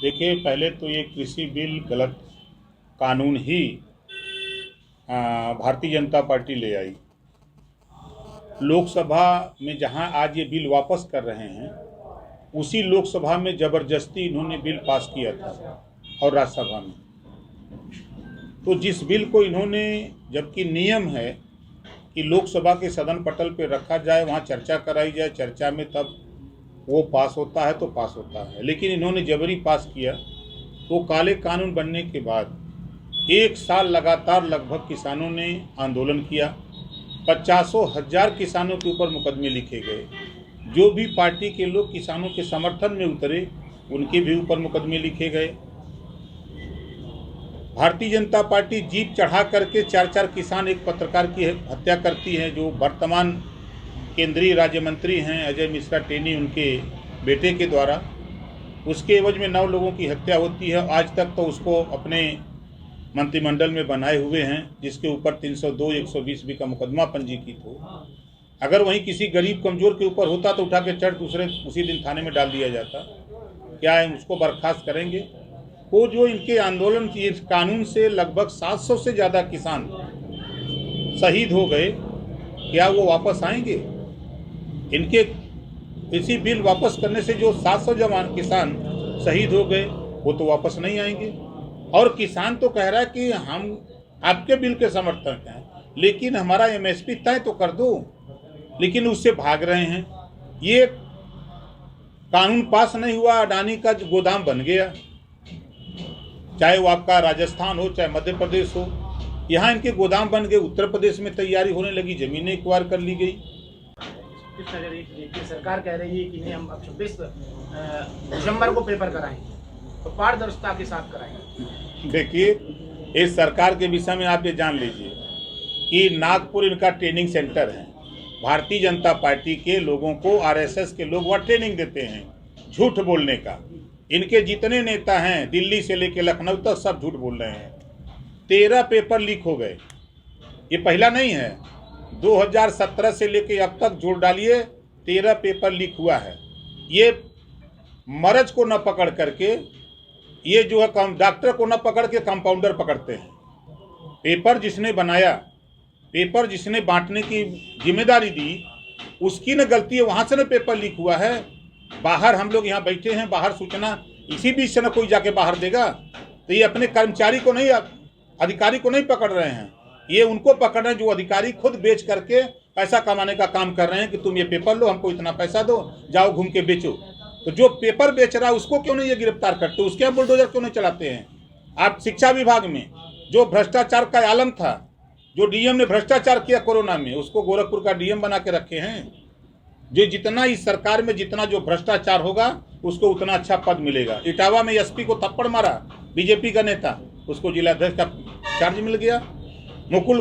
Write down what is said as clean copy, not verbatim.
देखिए, पहले तो ये कृषि बिल गलत कानून ही भारतीय जनता पार्टी ले आई। लोकसभा में जहां आज ये बिल वापस कर रहे हैं, उसी लोकसभा में ज़बरदस्ती इन्होंने बिल पास किया था और राज्यसभा में। तो जिस बिल को इन्होंने, जबकि नियम है कि लोकसभा के सदन पटल पे रखा जाए, वहाँ चर्चा कराई जाए, चर्चा में तब वो पास होता है तो पास होता है, लेकिन इन्होंने जबरी पास किया। तो काले कानून बनने के बाद 1 साल लगातार लगभग किसानों ने आंदोलन किया। 50,000 किसानों के ऊपर मुकदमे लिखे गए। जो भी पार्टी के लोग किसानों के समर्थन में उतरे, उनके भी ऊपर मुकदमे लिखे गए। भारतीय जनता पार्टी जीप चढ़ा करके 4 किसान, एक पत्रकार की हत्या करती है, जो वर्तमान केंद्रीय राज्य मंत्री हैं अजय मिश्रा टेनी, उनके बेटे के द्वारा। उसके एवज में 9 लोगों की हत्या होती है। आज तक तो उसको अपने मंत्रिमंडल में बनाए हुए हैं, जिसके ऊपर 302, 120 भी का मुकदमा पंजीकृत हो। अगर वहीं किसी गरीब कमजोर के ऊपर होता तो उठा के चढ़ दूसरे उसी दिन थाने में डाल दिया जाता। क्या है, उसको बर्खास्त करेंगे? वो जो इनके आंदोलन की इस कानून से लगभग 700 से ज़्यादा किसान शहीद हो गए, क्या वो वापस आएंगे? इनके इसी बिल वापस करने से जो 700 जवान किसान शहीद हो गए, वो तो वापस नहीं आएंगे। और किसान तो कह रहा है कि हम आपके बिल के समर्थक हैं, लेकिन हमारा MSP तय तो कर दो, लेकिन उससे भाग रहे हैं। ये कानून पास नहीं हुआ, अडानी का गोदाम बन गया, चाहे वो आपका राजस्थान हो चाहे मध्य प्रदेश हो। यहाँ इनके गोदाम बन गए। उत्तर प्रदेश में तैयारी होने लगी, जमीनें एक्वायर कर ली गई। सरकार कह रही है कि नहीं, हम 26 दिसंबर को पेपर कराएंगे, तो पारदर्शिता के साथ कराएंगे। देखिए, इस सरकार के विषय में आप ये जान लीजिए कि नागपुर इनका ट्रेनिंग सेंटर है। भारतीय जनता पार्टी के लोगों को RSS के लोग वहाँ ट्रेनिंग देते हैं झूठ बोलने का। इनके जितने नेता हैं, दिल्ली से लेकर लखनऊ तक, सब झूठ बोल रहे हैं। 13 पेपर लीक हो गए। ये पहला नहीं है, 2017 से लेके अब तक जोड़ डालिए 13 पेपर लीक हुआ है। ये मर्ज को न पकड़ करके, ये जो है डॉक्टर को न पकड़ के कंपाउंडर पकड़ते हैं। पेपर जिसने बनाया, पेपर जिसने बांटने की जिम्मेदारी दी, उसकी न गलती है, वहाँ से न पेपर लीक हुआ है। बाहर हम लोग यहाँ बैठे हैं, बाहर सूचना इसी बीच से न कोई जाके बाहर देगा। तो ये अपने कर्मचारी को नहीं, अधिकारी को नहीं पकड़ रहे हैं, ये उनको पकड़ रहे हैं जो अधिकारी खुद बेच करके पैसा कमाने का काम कर रहे हैं कि तुम ये पेपर लो, हमको इतना पैसा दो, जाओ घूम के बेचो। तो जो पेपर बेच रहा है उसको क्यों नहीं ये गिरफ्तार करते? उसके यहाँ बुलडोजर क्यों नहीं चलाते हैं? आप शिक्षा विभाग में जो भ्रष्टाचार का आलम था, जो DM ने भ्रष्टाचार किया कोरोना में, उसको गोरखपुर का DM बना के रखे हैं। जो जितना इस सरकार में जितना जो भ्रष्टाचार होगा, उसको उतना अच्छा पद मिलेगा। इटावा में SP को थप्पड़ मारा बीजेपी का नेता, उसको जिलाध्यक्ष का चार्ज मिल गया। मुकुल